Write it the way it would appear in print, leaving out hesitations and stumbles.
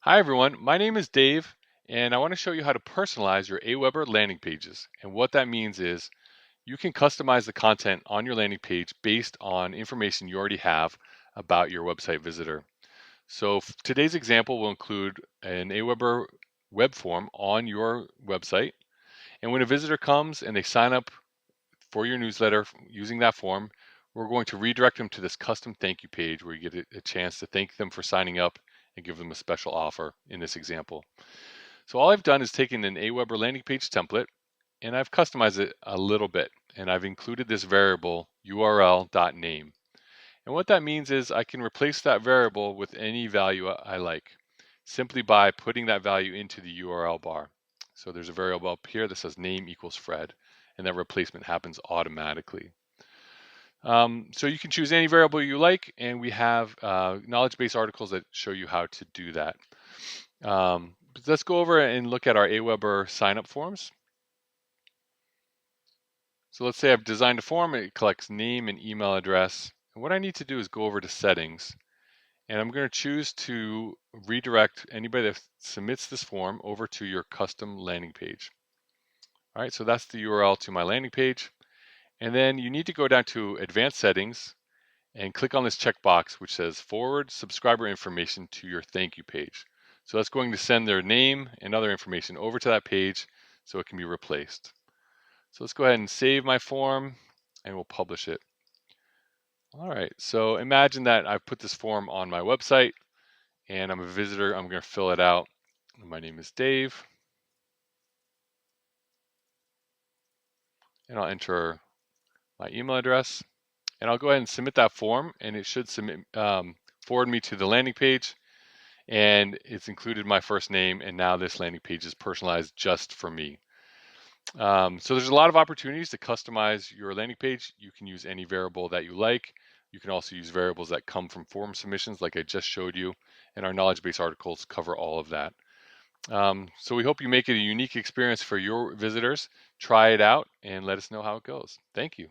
Hi everyone, my name is Dave, and I want to show you how to personalize your AWeber landing pages. And what that means is you can customize the content on your landing page based on information you already have about your website visitor. So today's example will include an AWeber web form on your website. And when a visitor comes and they sign up for your newsletter using that form, we're going to redirect them to this custom thank you page where you get a chance to thank them for signing up and give them a special offer in this example. So all I've done is taken an AWeber landing page template and I've customized it a little bit. And I've included this variable url.name. And what that means is I can replace that variable with any value I like simply by putting that value into the URL bar. So there's a variable up here that says name equals Fred, and that replacement happens automatically. So you can choose any variable you like, and we have knowledge base articles that show you how to do that. Let's go over and look at our AWeber sign-up forms. So let's say I've designed a form, it collects name and email address. And what I need to do is go over to settings, and I'm going to choose to redirect anybody that submits this form over to your custom landing page. All right, so that's the URL to my landing page. And then you need to go down to advanced settings and click on this checkbox which says forward subscriber information to your thank you page. So that's going to send their name and other information over to that page so it can be replaced. So let's go ahead and save my form and we'll publish it. All right, so imagine that I've put this form on my website and I'm a visitor. I'm going to fill it out. My name is Dave, and I'll enter my email address, and I'll go ahead and submit that form, and it should forward me to the landing page, and it's included my first name, and now this landing page is personalized just for me. So there's a lot of opportunities to customize your landing page. You can use any variable that you like. You can also use variables that come from form submissions like I just showed you, and our knowledge base articles cover all of that. So we hope you make it a unique experience for your visitors. Try it out and let us know how it goes. Thank you.